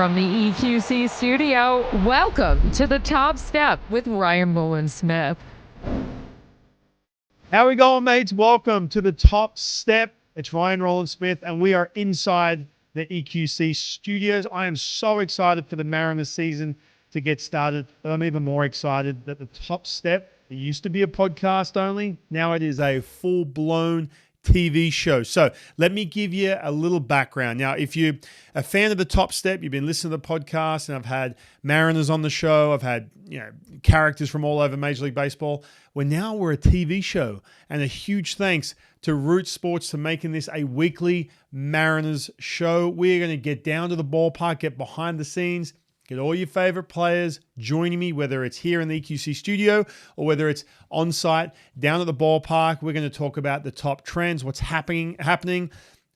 From the EQC studio, welcome to the Top Step with Ryan Rowland-Smith. How we going, mates? Welcome to the Top Step. It's Ryan Rowland-Smith, and we are inside the EQC studios. I am so excited for the Mariners season to get started. I'm even more excited that the Top Step, it used to be a podcast only. Now it is a full-blown TV show. So let me give you a little background. Now, if you're a fan of the Top Step, you've been listening to the podcast, and I've had Mariners on the show. I've had characters from all over Major League Baseball. We're a TV show, and a huge thanks to Root Sports for making this a weekly Mariners show. We're going to get down to the ballpark, get behind the scenes, get all your favorite players joining me, whether it's here in the EQC studio or whether it's on site down at the ballpark. We're going to talk about the top trends, what's happening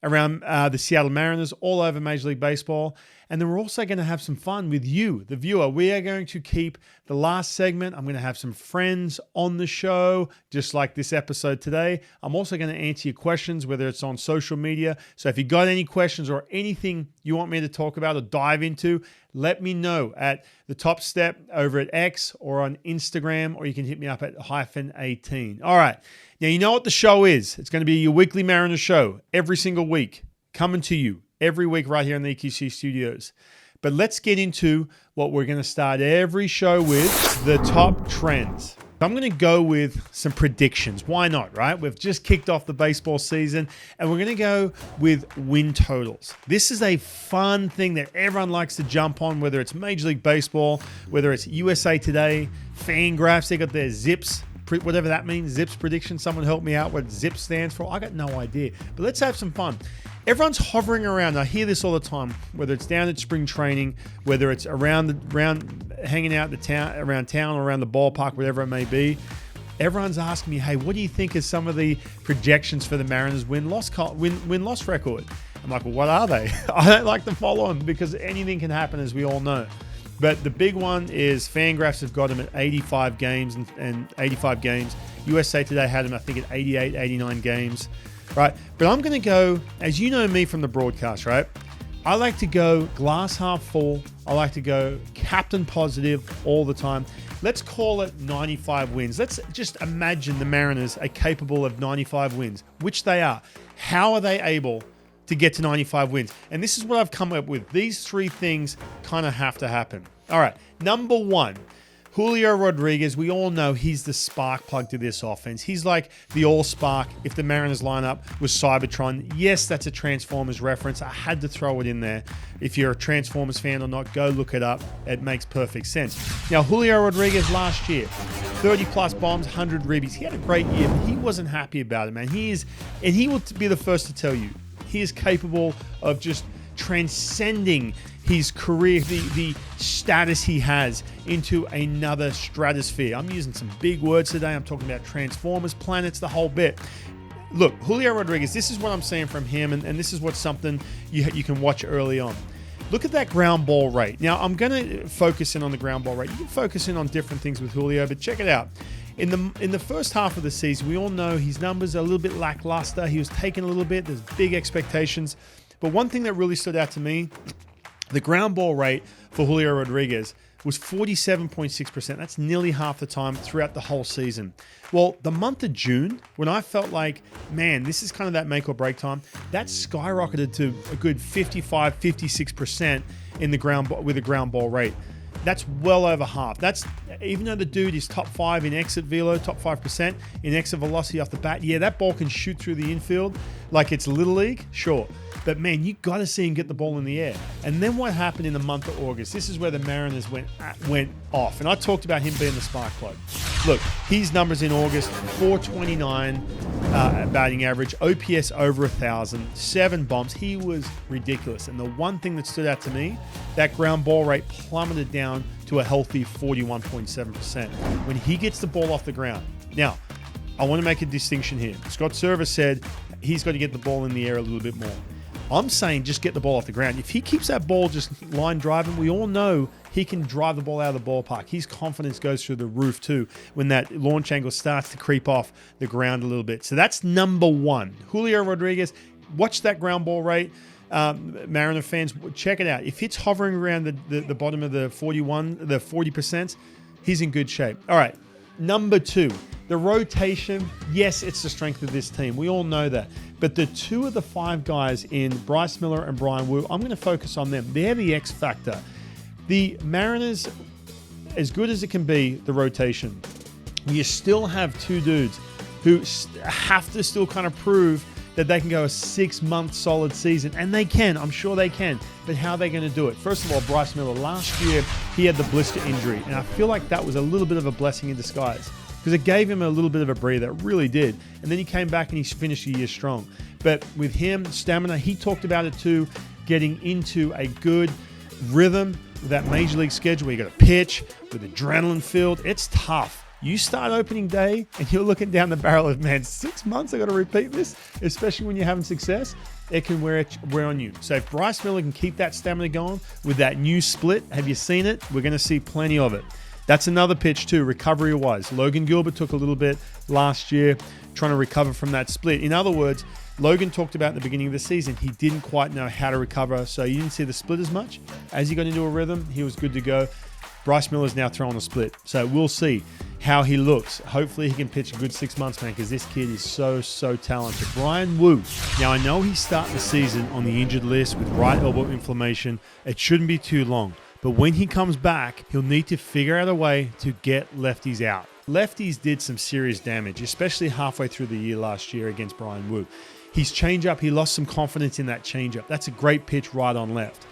around the Seattle Mariners, all over Major League Baseball. And then we're also going to have some fun with you, the viewer. We are going to keep the last segment. I'm going to have some friends on the show, just like this episode today. I'm also going to answer your questions, whether it's on social media. So if you got any questions or anything you want me to talk about or dive into, let me know at the Top Step over at X or on Instagram, or you can hit me up at -18. All right. Now, you know what the show is. It's going to be your weekly Mariners show every single week, coming to you every week right here in the EQC studios. But let's get into what we're going to start every show with, the top trends. I'm going to go with some predictions. Why not, right? We've just kicked off the baseball season, and we're going to go with win totals. This is a fun thing that everyone likes to jump on, whether it's Major League Baseball, whether it's USA Today, Fangraphs. They got their Zips, whatever that means, Zips prediction. Someone help me out what Zips stands for. I got no idea. But let's have some fun. Everyone's hovering around. I hear this all the time, whether it's down at spring training, whether it's around hanging out around town or around the ballpark, whatever it may be. Everyone's asking me, hey, what do you think is some of the projections for the Mariners win-loss record? I'm like, well, what are they? I don't like to follow them because anything can happen, as we all know. But the big one is Fangraphs have got them at 85 games and 85 games. USA Today had them, I think, at 88, 89 games. Right, but I'm going to go, as you know me from the broadcast, right? I like to go glass half full. I like to go captain positive all the time. Let's call it 95 wins. Let's just imagine the Mariners are capable of 95 wins, which they are. How are they able to get to 95 wins? And this is what I've come up with. These three things kind of have to happen. All right, number one. Julio Rodriguez, we all know he's the spark plug to this offense. He's like the all-spark if the Mariners lineup was Cybertron. Yes, that's a Transformers reference. I had to throw it in there. If you're a Transformers fan or not, go look it up. It makes perfect sense. Now, Julio Rodriguez last year, 30-plus bombs, 100 ribbies. He had a great year, but he wasn't happy about it, man. He will be the first to tell you, he is capable of just transcending his career, the status he has, into another stratosphere. I'm using some big words today. I'm talking about Transformers, planets, the whole bit. Look, Julio Rodriguez, this is what I'm saying from him, and this is what's something you can watch early on. Look at that ground ball rate. Now, I'm going to focus in on the ground ball rate. You can focus in on different things with Julio, but check it out. In the first half of the season, we all know his numbers are a little bit lackluster. He was taken a little bit. There's big expectations. But one thing that really stood out to me, the ground ball rate for Julio Rodriguez was 47.6%. That's nearly half the time throughout the whole season. Well, the month of June, when I felt like, man, this is kind of that make or break time, that skyrocketed to a good 55, 56% in the with the ground ball rate. That's well over half. That's, even though the dude is top 5 in exit velo, top 5% in exit velocity off the bat, yeah, that ball can shoot through the infield like it's Little League, sure. But man, you got to see him get the ball in the air. And then what happened in the month of August? This is where the Mariners went off. And I talked about him being the spark plug. Look, his numbers in August: 429 batting average, OPS over 1,000, 7 bombs. He was ridiculous. And the one thing that stood out to me, that ground ball rate plummeted down to a healthy 41.7% when he gets the ball off the ground. Now, I want to make a distinction here. Scott Service said he's got to get the ball in the air a little bit more. I'm saying just get the ball off the ground. If he keeps that ball just line driving, we all know he can drive the ball out of the ballpark. His confidence goes through the roof too when that launch angle starts to creep off the ground a little bit. So that's number one. Julio Rodriguez, watch that ground ball rate. Mariner fans, check it out. If it's hovering around the bottom of the 40%, he's in good shape. All right, number 2, the rotation. Yes, it's the strength of this team. We all know that. But the 2 of the 5 guys in Bryce Miller and Bryan Woo, I'm going to focus on them. They're the X factor. The Mariners, as good as it can be, the rotation, you still have 2 dudes who have to still kind of prove that they can go a 6-month solid season. And they can. I'm sure they can. But how are they going to do it? First of all, Bryce Miller, last year, he had the blister injury. And I feel like that was a little bit of a blessing in disguise because it gave him a little bit of a breather. It really did. And then he came back and he finished the year strong. But with him, stamina, he talked about it too, getting into a good rhythm with that major league schedule where you got to pitch with adrenaline filled. It's tough. You start opening day and you're looking down the barrel of, man, 6 months I got to repeat this, especially when you're having success. It can wear on you. So if Bryce Miller can keep that stamina going with that new split, have you seen it? We're going to see plenty of it. That's another pitch too, recovery-wise. Logan Gilbert took a little bit last year trying to recover from that split. In other words, Logan talked about in the beginning of the season, he didn't quite know how to recover, so you didn't see the split as much. As he got into a rhythm, he was good to go. Bryce Miller's now throwing a split, so we'll see how he looks. Hopefully he can pitch a good 6 months, man, because this kid is so talented. Bryan Woo. Now, I know he's starting the season on the injured list with right elbow inflammation. It shouldn't be too long. But when he comes back, he'll need to figure out a way to get lefties out. Lefties did some serious damage, especially halfway through the year last year against Bryan Woo. His changeup, he lost some confidence in that changeup. That's a great pitch right on left.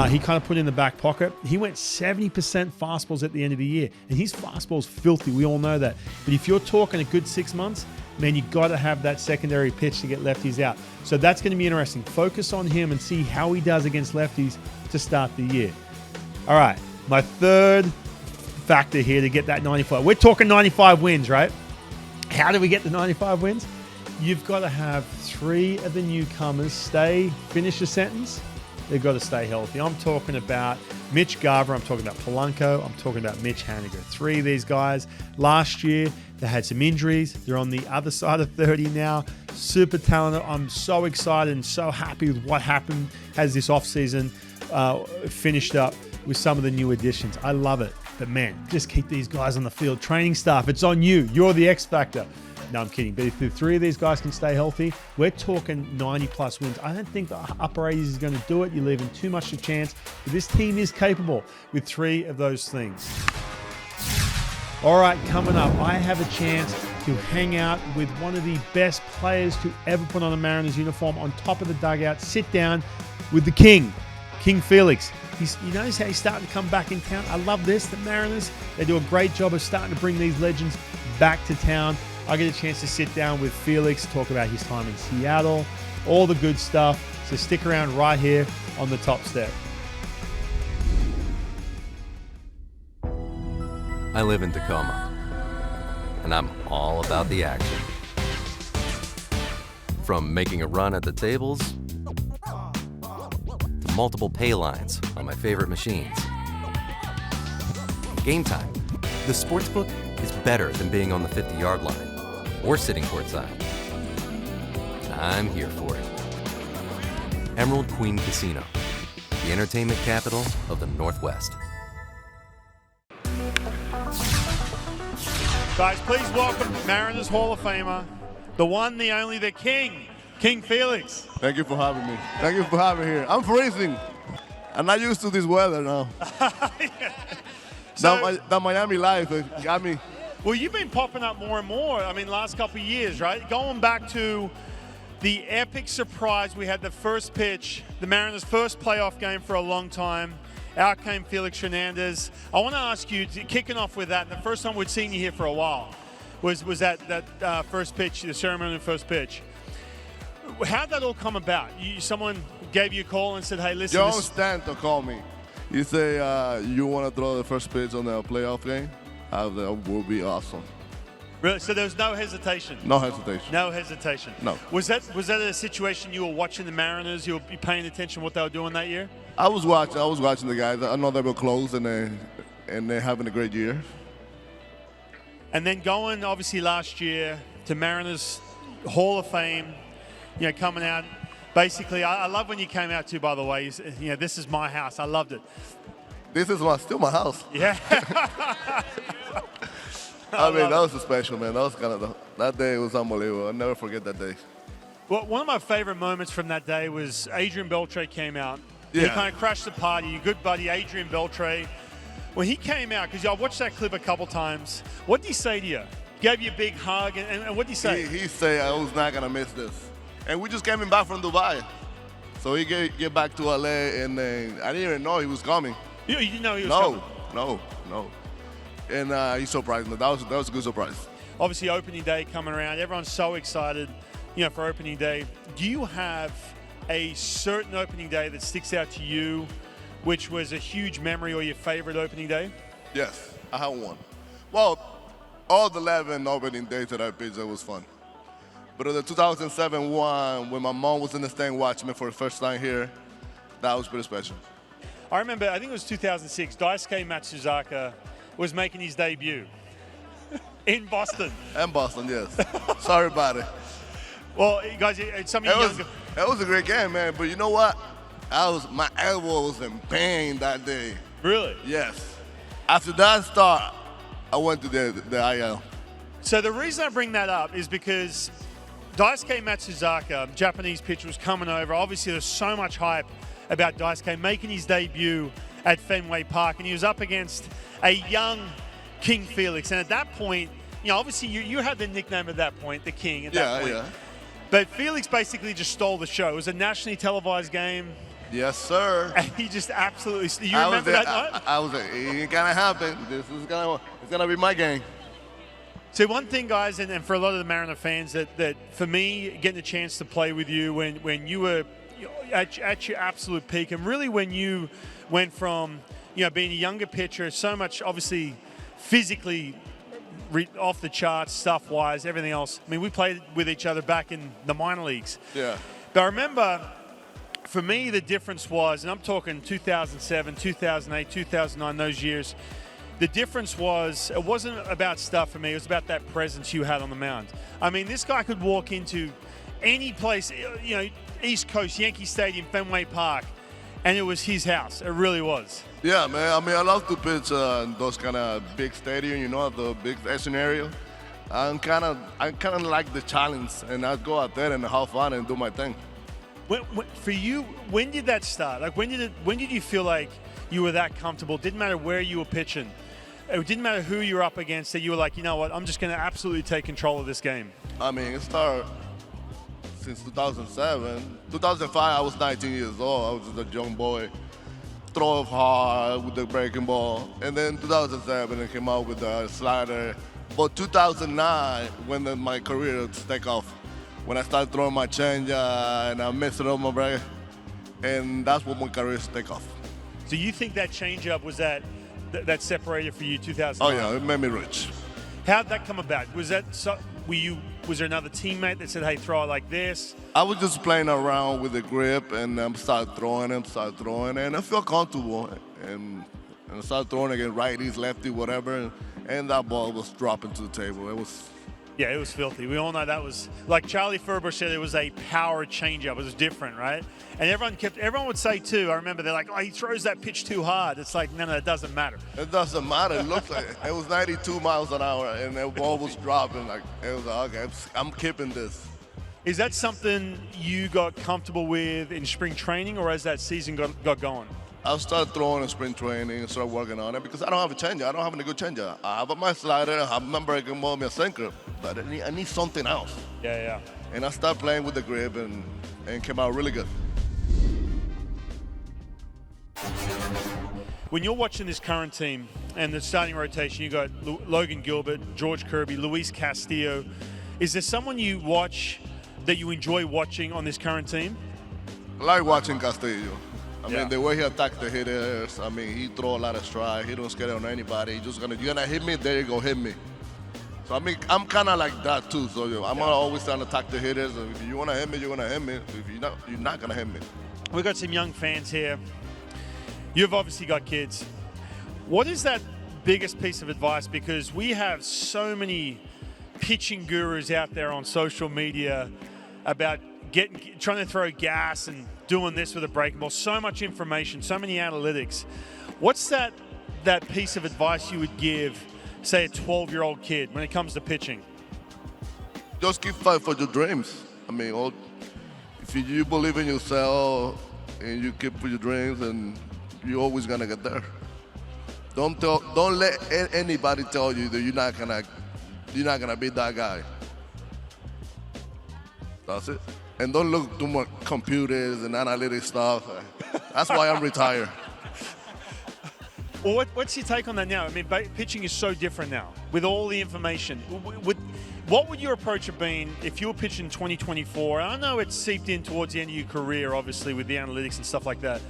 He kind of put it in the back pocket. He went 70% fastballs at the end of the year, and his fastball's filthy. We all know that. But if you're talking a good 6 months, man, you got to have that secondary pitch to get lefties out. So that's going to be interesting. Focus on him and see how he does against lefties to start the year. All right, my third factor here to get that 95. We're talking 95 wins, right? How do we get the 95 wins? You've got to have 3 of the newcomers finish the sentence. They've got to stay healthy. I'm talking about Mitch Garver. I'm talking about Polanco. I'm talking about Mitch Haniger. 3 of these guys. Last year, they had some injuries. They're on the other side of 30 now. Super talented. I'm so excited and so happy with what happened as this offseason finished up with some of the new additions. I love it. But, man, just keep these guys on the field. Training staff, it's on you. You're the X factor. No, I'm kidding. But if the 3 of these guys can stay healthy, we're talking 90-plus wins. I don't think the upper 80s is going to do it. You're leaving too much to chance. But this team is capable with 3 of those things. All right, coming up, I have a chance to hang out with one of the best players to ever put on a Mariners uniform on top of the dugout, sit down with the King Felix. You notice how he's starting to come back in town? I love this. The Mariners, they do a great job of starting to bring these legends back to town. I get a chance to sit down with Felix, talk about his time in Seattle, all the good stuff. So stick around right here on the Top Step. I live in Tacoma, and I'm all about the action. From making a run at the tables to multiple pay lines on my favorite machines. Game time. The sportsbook is better than being on the 50-yard line or sitting courtside. And I'm here for it. Emerald Queen Casino, the entertainment capital of the Northwest. Guys, please welcome Mariners Hall of Famer, the one, the only, the King Felix. Thank you for having me. Thank you for having me here. I'm freezing. I'm not used to this weather now. Yeah. So, that Miami life got me. Well, you've been popping up more and more, last couple of years, right? Going back to the epic surprise, we had the first pitch, the Mariners' first playoff game for a long time. Out came Felix Hernandez. I want to ask you, kicking off with that, the first time we'd seen you here for a while was that first pitch, the ceremony first pitch. How'd that all come about? Someone gave you a call and said, hey, listen. John Stanton called me. He said, you want to throw the first pitch on the playoff game? That will be awesome. Really? So there was no hesitation? No hesitation. No hesitation? No. Was that a situation you were watching the Mariners, you were paying attention to what they were doing that year? I was watching the guys. I know they were close and they're having a great year. And then going, obviously, last year to Mariners Hall of Fame, coming out, Basically, I love when you came out too, by the way. You know, this is my house. I loved it. This is still my house. Yeah. I mean, that was special, man. That was that day was unbelievable. I'll never forget that day. Well, one of my favorite moments from that day was Adrian Beltre came out. Yeah. He kind of crashed the party. Your good buddy, Adrian Beltre. When he came out, because I watched that clip a couple times, what did he say to you? Gave you a big hug, and what did he say? He said I was not going to miss this. And we just came back from Dubai. So he get back to LA, and I didn't even know he was coming. You didn't know he was coming? No. And he surprised me. That was a good surprise. Obviously, opening day coming around. Everyone's so excited, for opening day. Do you have a certain opening day that sticks out to you, which was a huge memory or your favorite opening day? Yes, I have one. Well, all the 11 opening days that I pitched, it was fun. But the 2007 one, when my mom was in the stand watching me for the first time here, that was pretty special. I remember, I think it was 2006, Daisuke Matsuzaka was making his debut in Boston. And Boston, yes. Sorry about it. Well, guys, some of you younger. It was a great game, man. But you know what? My elbow was in pain that day. Really? Yes. After that start, I went to the IL. So the reason I bring that up is because Daisuke Matsuzaka, Japanese pitcher, was coming over. Obviously, there's so much hype about Daisuke making his debut at Fenway Park, and he was up against a young King Felix. And at that point, obviously you had the nickname at that point, the King. At that point. Yeah. But Felix basically just stole the show. It was a nationally televised game. Yes, sir. And he just absolutely. You remember that night? I was like, it ain't gonna happen. It's gonna be my game. So one thing, guys, and for a lot of the Mariner fans, that for me, getting a chance to play with you when you were at your absolute peak, and really when you went from being a younger pitcher, so much obviously physically off the charts, stuff-wise, everything else. I mean, we played with each other back in the minor leagues. Yeah. But I remember, for me, the difference was, and I'm talking 2007, 2008, 2009, those years, the difference was, it wasn't about stuff for me, it was about that presence you had on the mound. I mean, this guy could walk into any place, East Coast, Yankee Stadium, Fenway Park, and it was his house. It really was. Yeah, man. I mean, I love to pitch in those kind of big stadiums, the big scenario. I kind of like the challenge, and I go out there and have fun and do my thing. For you, when did that start? Like, when did you feel like you were that comfortable? Didn't matter where you were pitching. It didn't matter who you were up against. That you were like, you know what? I'm just going to absolutely take control of this game. I mean, it started since 2007. 2005, I was 19 years old. I was just a young boy, throw hard with the breaking ball. And then 2007, I came out with the slider. But 2009, when my career take off, when I started throwing my changeup and I messed it up my break, and that's when my career take off. So you think that changeup was that separated for you 2009? Oh yeah, it made me rich. How'd that come about? Was there another teammate that said, hey, throw it like this? I was just playing around with the grip and started throwing, and I felt comfortable. And I started throwing again, righties, lefty, whatever, and that ball was dropping to the table. It was filthy. We all know that was, like Charlie Furber said, it was a power changeup. It was different, right? And everyone would say too, I remember, they're like, oh, he throws that pitch too hard. It's like, no, it doesn't matter. It doesn't matter. It looks like it was 92 miles an hour, and the ball was dropping. Like, it was like, okay, I'm keeping this. Is that something you got comfortable with in spring training, or as that season got going? I started throwing in spring training and started working on it because I don't have a changeup. I don't have a good changeup. I have my slider, I have my breaking ball, my sinker, but I need something else. Yeah. And I started playing with the grip and came out really good. When you're watching this current team and the starting rotation, you got Logan Gilbert, George Kirby, Luis Castillo. Is there someone you watch that you enjoy watching on this current team? I like watching Castillo. I mean, the way he attacks the hitters, I mean, he throw a lot of strikes. He don't scare on anybody. You're gonna hit me, there you go, hit me. So, I mean, I'm kind of like that, too. So, I'm always trying to attack the hitters. If you want to hit me, you're going to hit me. If you're not going to hit me. We've got some young fans here. You've obviously got kids. What is that biggest piece of advice? Because we have so many pitching gurus out there on social media about trying to throw gas and doing this with a breaking ball. So much information, so many analytics. What's that piece of advice you would give, say, a 12-year-old kid when it comes to pitching? Just keep fighting for your dreams. I mean, if you believe in yourself and you keep for your dreams, and you're always gonna get there. Don't let anybody tell you that you're not gonna be that guy. That's it. And don't look too much computers and analytics stuff. That's why I'm retired. Well, what's your take on that now? I mean, pitching is so different now with all the information. What would your approach have been if you were pitching 2024? I know it's seeped in towards the end of your career, obviously, with the analytics and stuff like that.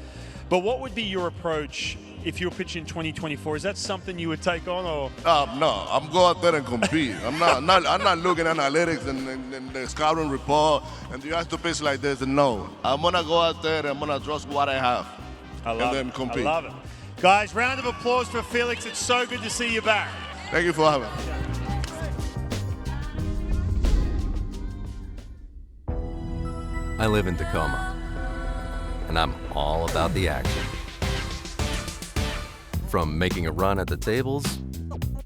But what would be your approach if you were pitching 2024? Is that something you would take on, or? No, I'm going out there and compete. I'm not looking at analytics and the scouting report, and you have to pitch like this. No, I'm gonna go out there and I'm gonna trust what I have, and then compete. I love it. Guys, round of applause for Felix. It's so good to see you back. Thank you for having me. I live in Tacoma, and I'm all about the action. From making a run at the tables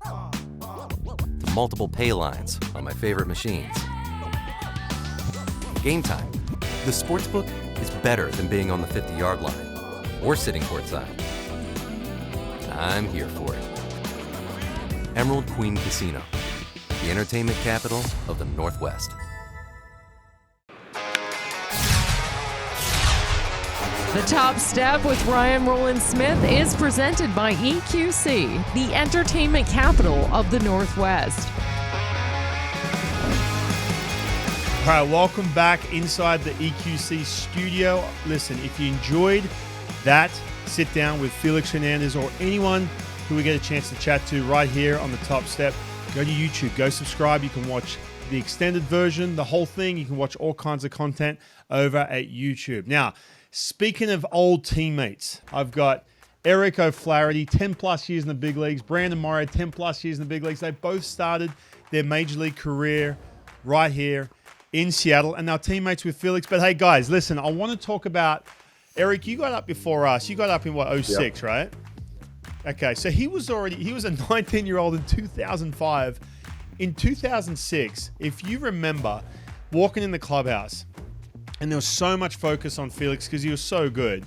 to multiple pay lines on my favorite machines. Game time. The sportsbook is better than being on the 50-yard line or sitting courtside. I'm here for it. Emerald Queen Casino, the entertainment capital of the Northwest. The Top Step with Ryan Rowland-Smith is presented by EQC, the entertainment capital of the Northwest. All right, welcome back inside the EQC studio. Listen, if you enjoyed that sit down with Felix Hernandez or anyone who we get a chance to chat to right here on the Top Step, go to YouTube, go subscribe. You can watch the extended version, the whole thing. You can watch all kinds of content over at YouTube. Now, speaking of old teammates, I've got Eric O'Flaherty, 10 plus years in the big leagues. Brandon Morrow, 10 plus years in the big leagues. They both started their major league career right here in Seattle, and now teammates with Felix. But hey, guys, listen, I want to talk about Eric. You got up before us. You got up in what, 06, yep. Right? Okay, so he was a 19-year-old in 2005. In 2006, if you remember, walking in the clubhouse, and there was so much focus on Felix because he was so good.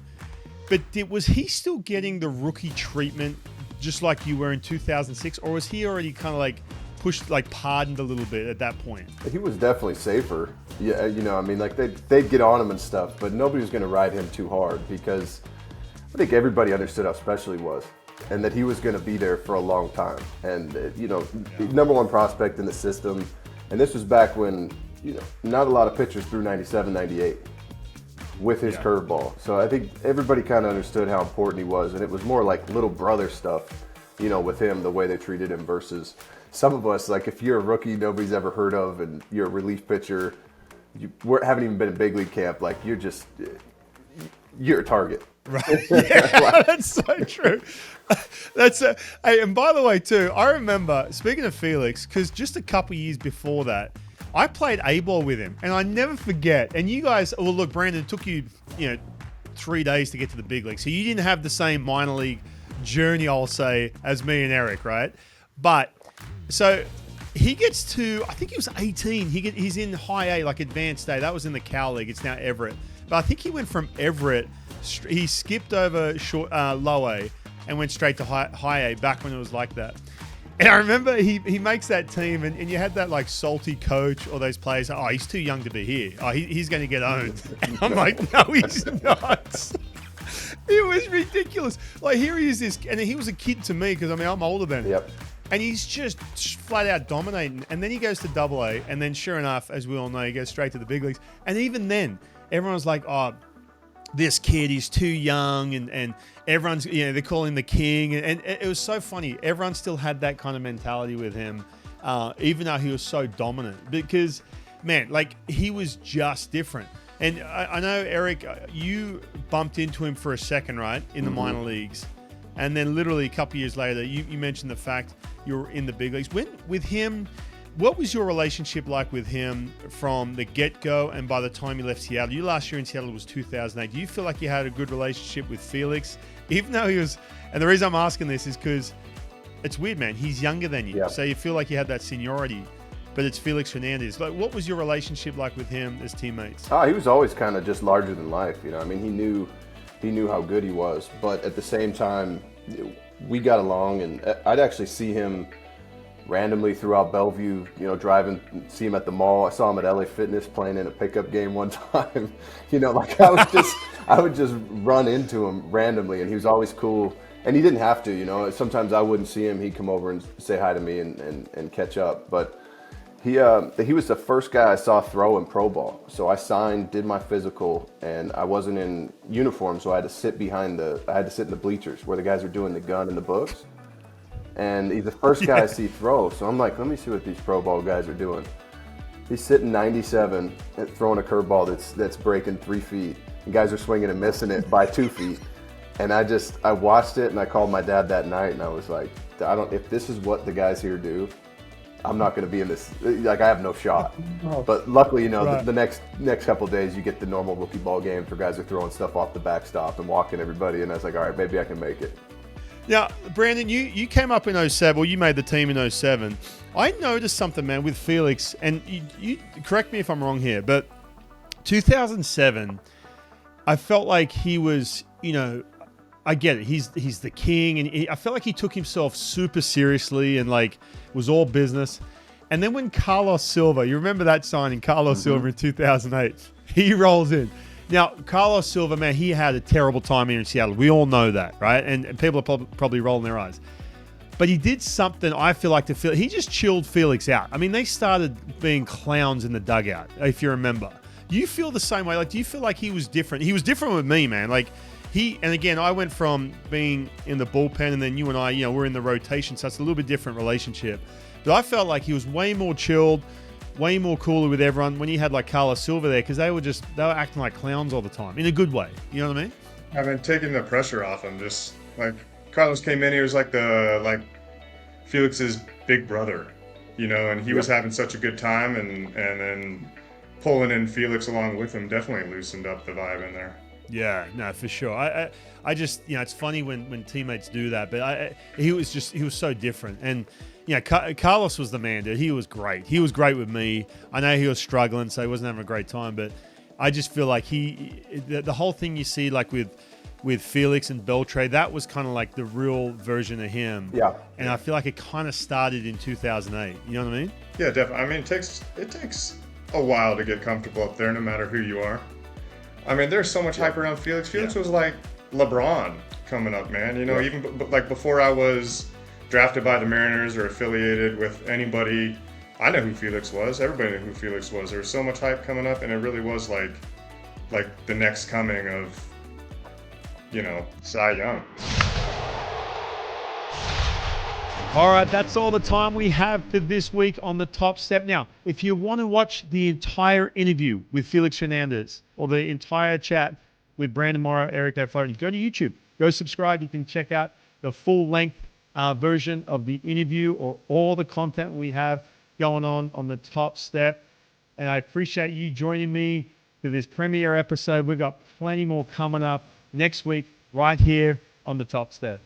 But was he still getting the rookie treatment just like you were in 2006? Or was he already kind of like pushed, like pardoned a little bit at that point? He was definitely safer. Yeah, you know, I mean, like they'd get on him and stuff, but nobody was going to ride him too hard because I think everybody understood how special he was and that he was going to be there for a long time. And, you know, number one prospect in the system. And this was back when, you know, not a lot of pitchers threw 97, 98 with his curveball. So I think everybody kind of understood how important he was, and it was more like little brother stuff, you know, with him, the way they treated him versus some of us. Like if you're a rookie nobody's ever heard of and you're a relief pitcher, you haven't even been in big league camp, like you're a target. Right. Yeah, that's so true. Hey, and by the way, too, I remember, speaking of Felix, because just a couple years before that, I played A-ball with him, and I never forget. And you guys, well, look, Brandon, it took you, 3 days to get to the big league, so you didn't have the same minor league journey, I'll say, as me and Eric, right? But so he gets to, I think he was 18. He's in high A, like advanced A. That was in the Cal League. It's now Everett. But I think he went from Everett, he skipped over low A and went straight to high A back when it was like that. And I remember he makes that team, and you had that like salty coach or those players. Oh, he's too young to be here. Oh, he's going to get owned. And I'm like, no, he's not. It was ridiculous. Like here he is, and he was a kid to me because I'm older than him. Yep. And he's just flat out dominating. And then he goes to Double A, and then sure enough, as we all know, he goes straight to the big leagues. And even then, everyone's like, oh, this kid is too young, and everyone's, they call him the king. And it was so funny. Everyone still had that kind of mentality with him, even though he was so dominant. Because, man, like, he was just different. And I know, Eric, you bumped into him for a second, right, in the minor leagues. And then literally a couple years later, you mentioned the fact you were in the big leagues. With him, What was your relationship like with him from the get-go and by the time you left Seattle? You last year in Seattle was 2008. Do you feel like you had a good relationship with Felix? Even though he was, and the reason I'm asking this is because it's weird, man. He's younger than you. Yeah. So you feel like you had that seniority, but it's Felix Hernandez. Like, what was your relationship like with him as teammates? He was always kind of just larger than life. I mean, he knew how good he was, but at the same time, we got along, and I'd actually see him randomly throughout Bellevue, driving, see him at the mall. I saw him at LA Fitness playing in a pickup game one time. I would just run into him randomly, and he was always cool. And he didn't have to, sometimes I wouldn't see him. He'd come over and say hi to me and catch up. But he was the first guy I saw throw in pro ball. So I signed, did my physical, and I wasn't in uniform, so I had to sit in the bleachers where the guys are doing the gun and the books. And he's the first guy I see throw. So I'm like, let me see what these pro ball guys are doing. He's sitting 97 and throwing a curveball that's breaking 3 feet. And guys are swinging and missing it by 2 feet. And I watched it, and I called my dad that night, and I was like, if this is what the guys here do, I'm not going to be in this. Like, I have no shot. But luckily, Right. the next couple of days, you get the normal rookie ball games where guys are throwing stuff off the backstop and walking everybody. And I was like, all right, maybe I can make it. Now, Brandon, you came up in 07, well, you made the team in 07. I noticed something, man, with Felix, and you correct me if I'm wrong here, but 2007, I felt like he was, I get it, he's the king, and I felt like he took himself super seriously and like was all business. And then when Carlos Silva, you remember that signing, Carlos Silva in 2008, he rolls in. Now, Carlos Silva, man, he had a terrible time here in Seattle. We all know that, right? And people are probably rolling their eyes. But he did something, I feel like, he just chilled Felix out. I mean, they started being clowns in the dugout, if you remember. Do you feel the same way? Like, do you feel like he was different? He was different with me, man. Like, and again, I went from being in the bullpen, and then you and I, we're in the rotation, so it's a little bit different relationship. But I felt like he was way more chilled, way more cooler with everyone when he had like Carlos Silva there, because they were acting like clowns all the time in a good way. You know what I mean? I mean, taking the pressure off him. Just like Carlos came in, he was like Felix's big brother, and he was having such a good time, and then pulling in Felix along with him definitely loosened up the vibe in there. Yeah, no, for sure. I just, it's funny when teammates do that, but he was so different. And Carlos was the man, dude. He was great. He was great with me. I know he was struggling, so he wasn't having a great time, but I just feel like the whole thing you see like with Felix and Beltre, that was kind of like the real version of him. Yeah. And I feel like it kind of started in 2008. You know what I mean? Yeah, definitely. I mean, it takes a while to get comfortable up there, no matter who you are. I mean, there's so much hype around Felix. Felix was like LeBron coming up, man. Even like before I was drafted by the Mariners or affiliated with anybody, I know who Felix was. Everybody knew who Felix was. There was so much hype coming up, and it really was like the next coming of, Cy Young. All right, that's all the time we have for this week on The Top Step. Now, if you want to watch the entire interview with Felix Hernandez or the entire chat with Brandon Morrow, Eric O'Flaherty, go to YouTube. Go subscribe. You can check out the full-length version of the interview or all the content we have going on The Top Step. And I appreciate you joining me for this premiere episode. We've got plenty more coming up next week right here on The Top Step.